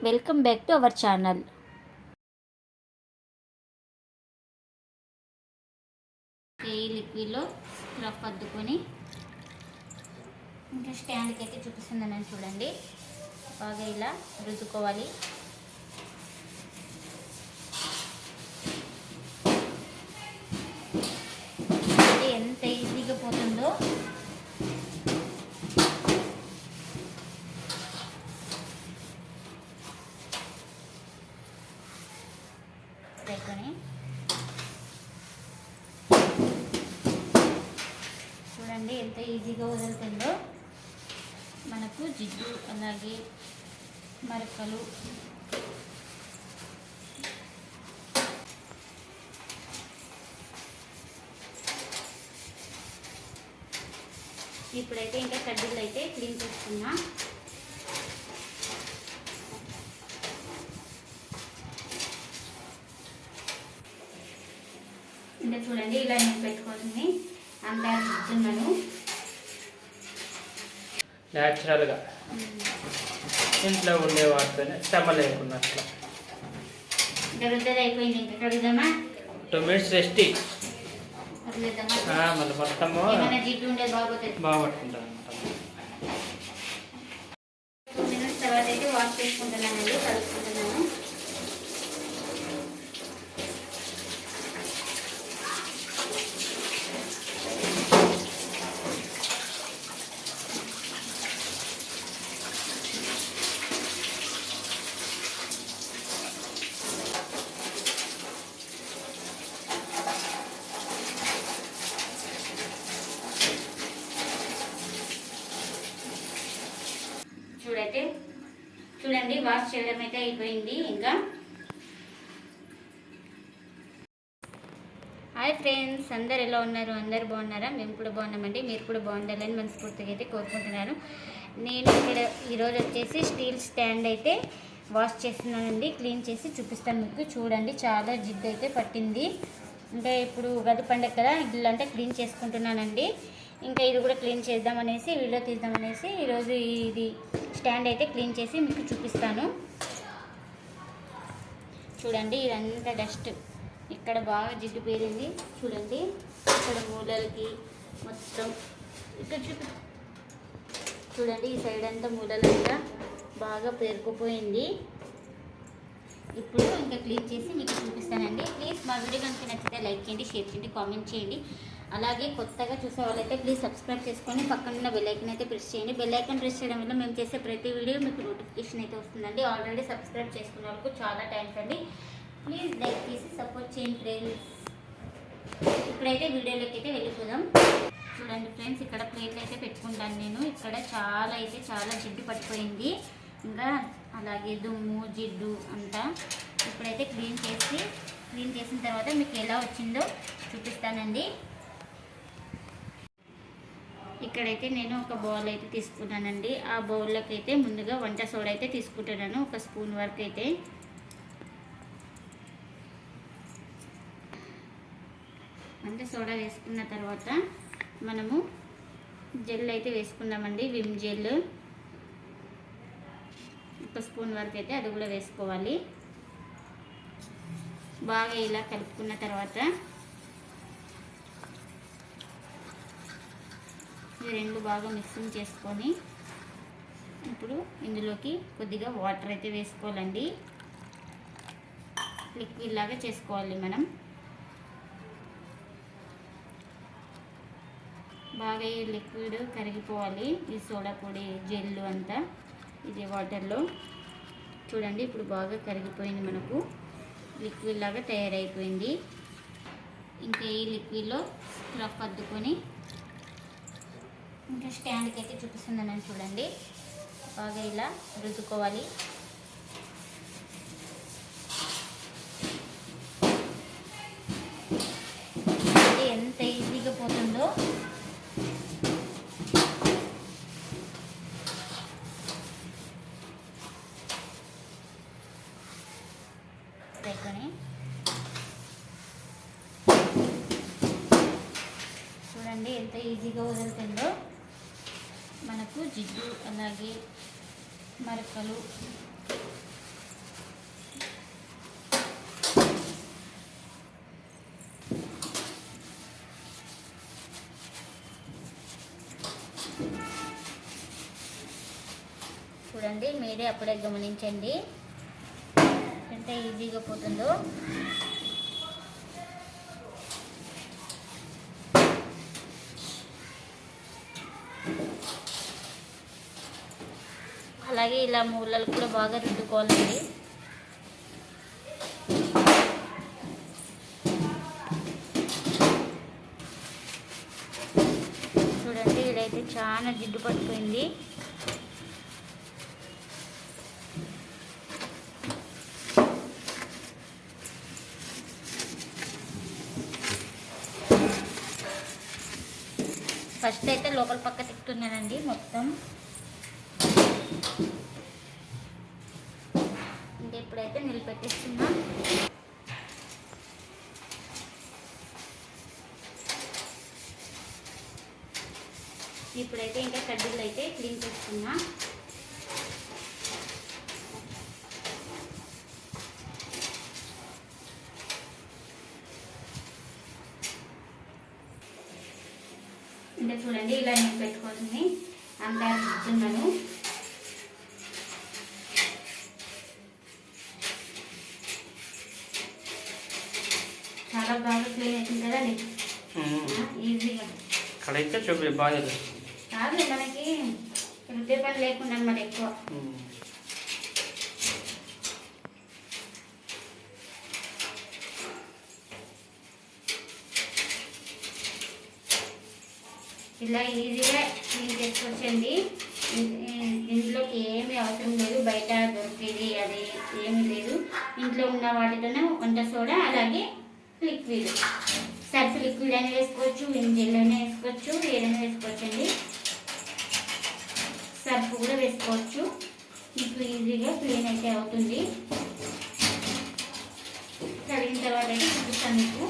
Welcome back to our channel. ఈ లిక్విడ్లో స్క్రఫ్ అద్దుకొని ఇంకా స్టాండ్కి అయితే చూపిస్తుందని చూడండి. బాగా ఇలా రుద్దుకోవాలి. ఎంత ఈజీగా పోతుందో చూడండి ఎంత ఈజీగా వదులుతుందో. మనకు జిడ్డు అలాగే మరకలు ఇప్పుడైతే ఇంకా కడ్డీలు అయితే క్లీన్ చేసుకున్నా. ఇంకా చూడండి ఇలా నేను పెట్టుకొని అంతా రుద్దుతున్నాను న్యాచురల్గా ఇంట్లో ఉండే వాటితోనే శ్రమ లేకున్నట్లు. ఇంకా రుద్దది అయిపోయింది. ఇంకా కడుగుదామా? 2 minutes రెస్ట్ మళ్ళీ మొత్తము జిడ్డు ఉండేది బాగుంటుంది అనమాట. 2 minutes తర్వాత అయితే వాష్ చేసుకుంటున్నానండి, కలుపుకుంటున్నాను. చూడండి వాష్ చేయడం అయితే అయిపోయింది. ఇంకా హాయ్ ఫ్రెండ్స్, అందరు ఎలా ఉన్నారు? అందరు బాగున్నారా? మేము కూడా బాగున్నామండి. మీరు కూడా బాగుండాలని మనస్ఫూర్తిగా అయితే కోరుకుంటున్నాను. నేను ఇక్కడ ఈరోజు వచ్చేసి స్టీల్ స్టాండ్ అయితే వాష్ చేస్తున్నానండి. క్లీన్ చేసి చూపిస్తాను మీకు. చూడండి చాలా జిడ్డు అయితే పట్టింది. అంటే ఇప్పుడు ఉగాది పండుగ కదా, ఇల్లు అంటే క్లీన్ చేసుకుంటున్నానండి. ఇంకా ఇది కూడా క్లీన్ చేద్దామనేసి వీడియో తీద్దామనేసి ఈరోజు ఇది స్టాండ్ అయితే క్లీన్ చేసి మీకు చూపిస్తాను. చూడండి ఇదంతా డస్ట్, ఇక్కడ బాగా జిడ్డు పేరింది. చూడండి ఇక్కడ మూలలకి మొత్తం ఇక్కడ చూడండి ఈ సైడ్ అంతా మూలలంతా బాగా పేరుకుపోయింది. ఇప్పుడు ఇంకా క్లీన్ చేసి మీకు చూపిస్తానండి. ప్లీజ్ మా వీడియో కనుక నచ్చితే లైక్ చేయండి, షేర్ చేయండి, కామెంట్ చేయండి. అలాగే కొత్తగా చూసే వాళ్ళైతే ప్లీజ్ సబ్స్క్రైబ్ చేసుకొని పక్కన బెల్ ఐకాన్ అయితే ప్రెస్ చేయండి. బెల్ ఐకాన్ ప్రెస్ చేయడం వల్ల మేము చేసే ప్రతి వీడియో మీకు నోటిఫికేషన్ అయితే వస్తుందండి. ఆల్రెడీ సబ్స్క్రైబ్ చేసుకున్న వాళ్ళకు చాలా థ్యాంక్స్ అండి. ప్లీజ్ లైక్ చేసి సపోర్ట్ చేయండి ఫ్రెండ్స్. ఇప్పుడైతే వీడియోలోకి అయితే వెళ్ళిపోదాం. చూడండి ఫ్రెండ్స్, ఇక్కడ ప్లేట్లు అయితే పెట్టుకుంటాను నేను. ఇక్కడ చాలా జిడ్డు పట్టిపోయింది. ఇంకా అలాగే దుమ్ము జిడ్డు అంతా ఇప్పుడైతే క్లీన్ చేసిన తర్వాత మీకు ఎలా వచ్చిందో చూపిస్తానండి. ఇక్కడైతే నేను ఒక బౌల్ అయితే తీసుకున్నానండి. ఆ బౌల్లోకి అయితే ముందుగా వంట సోడా అయితే తీసుకుంటున్నాను, 1 స్పూన్ వరకు అయితే. వంట సోడా వేసుకున్న తర్వాత మనము జెల్ అయితే వేసుకుందామండి, విమ్ జెల్ 1 స్పూన్ వరకు అయితే అది కూడా వేసుకోవాలి. బాగా ఇలా కలుపుకున్న తర్వాత ఈ రెండు బాగా మిక్సింగ్ చేసుకొని ఇప్పుడు ఇందులోకి కొద్దిగా వాటర్ అయితే వేసుకోవాలండి. లిక్విడ్ లాగా చేసుకోవాలి మనం. బాగా ఈ లిక్విడ్ కరిగిపోవాలి, ఈ సోడా పొడి జెల్లు అంతా ఇది వాటర్లో. చూడండి ఇప్పుడు బాగా కరిగిపోయింది, మనకు లిక్విడ్ లాగా తయారైపోయింది. ఇంకా ఈ లిక్విడ్లో స్క్రఫ్ అద్దుకొని ఇంకా స్టాండ్కి అయితే చూపిస్తుందని చూడండి. బాగా ఇలా రుద్దుకోవాలి. ఎంత ఈజీగా పోతుందో. చూడండి ఎంత ఈజీగా వదులుతుందో. మనకు జిడ్డు అలాగే మరకలు చూడండి, మీరే అప్పుడే గమనించండి ఎంత ఈజీగా పోతుందో. అలాగే ఇలా మూలలు కూడా బాగా రుద్దుకోవాలండి. చూడండి, ఇదైతే చాలా జిడ్డు పడిపోయింది. ఫస్ట్ అయితే లోపల పక్క తిప్పుతున్నానండి మొత్తం. ఇంకా ఇప్పుడైతే నిలబెట్టేస్తున్నా. ఇప్పుడైతే ఇంకా కడ్డీలు అయితే క్లీన్ చేస్తున్నా. ఇంకా చూడండి, ఇలా నేను పెట్టుకొని అంతా తిప్పుతున్నాను. చాలా బాగా క్లీన్ అవుతుంది కదండి, ఈజీగా. అక్కడైతే చూపి బాగా కాదు, మనకి రుద్దే పని లేకుండా అన్నమాట ఎక్కువ. ఇలా ఈజీగా క్లీన్ చేసుకోవచ్చండి. ఇంట్లోకి ఏమీ అవసరం లేదు, బయట దొరికేది అది ఏమీ లేదు. ఇంట్లో ఉన్న వాటితోనే వంట సోడా, అలాగే లిక్విడ్, సర్ఫ్ లిక్విడ్ అని వేసుకోవచ్చు, వింజెల్ అయినా వేసుకోవచ్చు, ఏదైనా వేసుకోవచ్చు అండి. సర్ఫ్ కూడా వేసుకోవచ్చు. ఇప్పుడు ఈజీగా క్లీన్ అయితే అవుతుంది. కడిగిన తర్వాత అయితే చూపిస్తాను మీకు.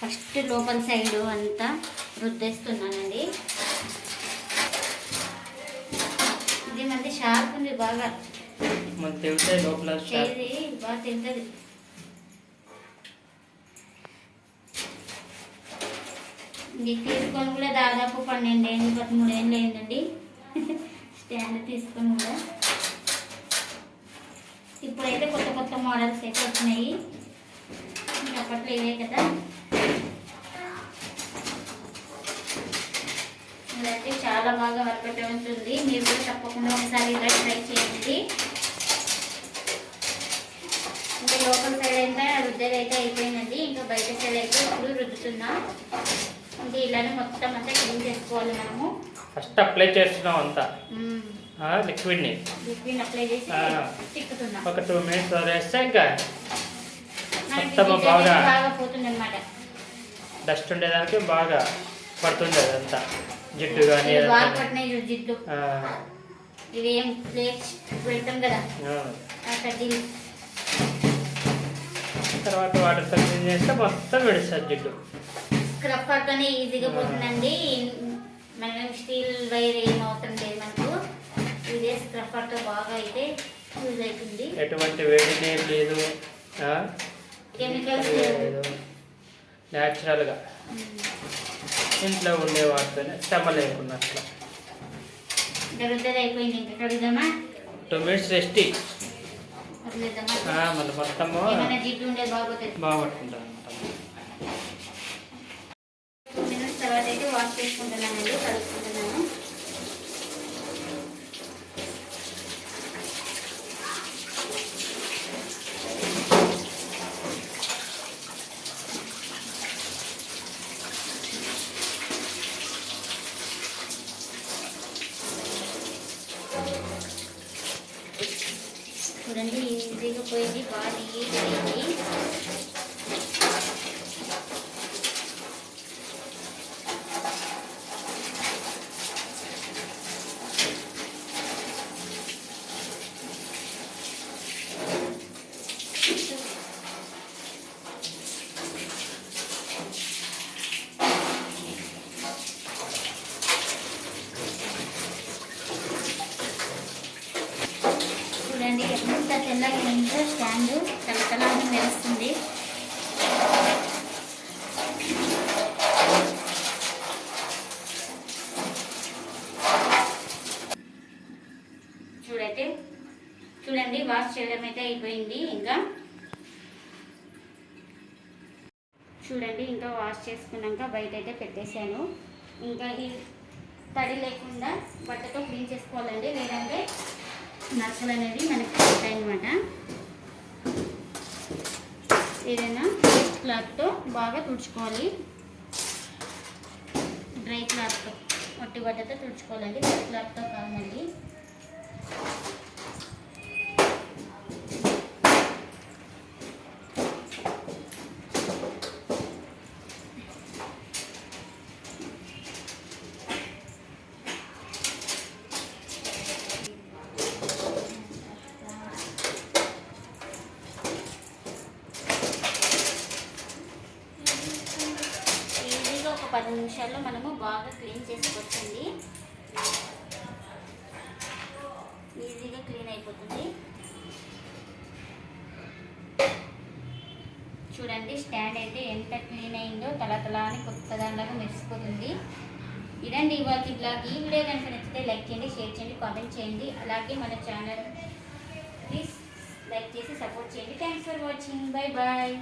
ఫస్ట్ లోపల సైడ్ అంతా రుద్దేస్తున్నానండి. ఇది మంది షార్ప్ ఉంది, బాగా లోపల ఇది బాగా తింటుంది. ఇది తీసుకొని కూడా దాదాపు 12 ఏళ్ళు 13 ఏళ్ళు అయిందండి స్టాండ్ తీసుకొని కూడా. ఇప్పుడైతే కొత్త కొత్త మోడల్స్ అయితే వచ్చినాయి, అప్పట్లో ఇవే కదా. ఇదైతే చాలా బాగా వర్కౌట్ ఉంటుంది. మీరు కూడా తప్పకుండా ఒకసారి ఇలా ట్రై చేయండి. ఇంకా లోపల సైడ్ అయితే రుద్దేది అయితే అయిపోయిందండి. ఇంకా బయట సైడ్ అయితే ఇప్పుడు రుద్దుతున్నా. ఇంకా ఇలానే మొత్తం అంతా క్లీన్ చేసుకోవాలి మనము. ఫస్ట్ అప్లై చేస్తున్నాం అంతా లిక్విడ్ అప్లై చేసి తిప్పుతున్నా. ఒక 2 minutes వదిలేస్తే ఇంకా మొత్తం బాగా పోతుంది అన్నమాట. డస్ట్ ఉండేదానికి బాగా పడుతుంది అదంతా, జిడ్డు కానీ బాగా పట్టినాయి జిడ్డు. ఇవి ఏం ప్లేట్స్ పెడతాం కదా ఆ కడ్డీలు, తర్వాత వాటర్తో క్లీన్ చేస్తే మొత్తం విడుస్తుంది జిడ్డు. స్క్రబ్బర్తోనే ఈజీగా పోతుందండి. మనం స్టీల్ వైర్ ఏం అవసరం లేదు మనకు. ఇదే స్క్రబ్బర్తో బాగా అయితే యూజ్ అవుతుంది. ఎటువంటి వేడి నీరు లేదు, కెమికల్స్ లేదు, న్యాచురల్గా ఇంట్లో ఉండే వాటితోనే శ్రమ లేకున్నట్లు. ఇంకా రుద్దది అయిపోయింది. ఇంకా కడుగుదామా? 2 minutes రెస్ట్ మళ్ళీ మొత్తము జిడ్డు ఉండేది బాగుంటుంది అనమాట. 2 minutes తర్వాత అయితే వాష్ చేసుకుంటున్నానండి, కడుక్కుంటున్నాను. చూడండి, ఈజీగా పోయింది, బాగా ఈజీ అయింది. చూడండి ఎంత తెల్లగా ఎంత స్టాండ్ తలతలాన్ని మెరుస్తుంది. వాష్ చేయడం అయితే అయిపోయింది. ఇంకా చూడండి, ఇంకా వాష్ చేసుకున్నాక బయట అయితే పెట్టేశాను. ఇంకా ఈ తడి లేకుండా బట్టతో క్లీన్ చేసుకోవాలండి, లేదంటే నచ్చలు అనేది మనకి ఉంటాయి అన్నమాట. ఏదైనా వేస్ట్ క్లాత్తో బాగా తుడుచుకోవాలి, డ్రై క్లాత్తో, మట్టి బట్టతో తుడుచుకోవాలండి, డ్రై క్లాత్తో కాదండి. ఒక 10 నిమిషాల్లో మనము బాగా క్లీన్ చేసుకోవచ్చండి. ఈజీగా క్లీన్ అయిపోతుంది. చూడండి, స్టాండ్ అయితే ఎంత క్లీన్ అయిందో, తల అని కొత్త దానిలాగా మెరిసిపోతుంది. ఇదండి ఇవాళ బ్లాగ్. ఈ వీడియో కనుక నచ్చితే లైక్ చేయండి, షేర్ చేయండి, కామెంట్ చేయండి. అలాగే మన ఛానల్ ప్లీజ్ లైక్ చేసి సపోర్ట్ చేయండి. Thanks for watching. Bye bye.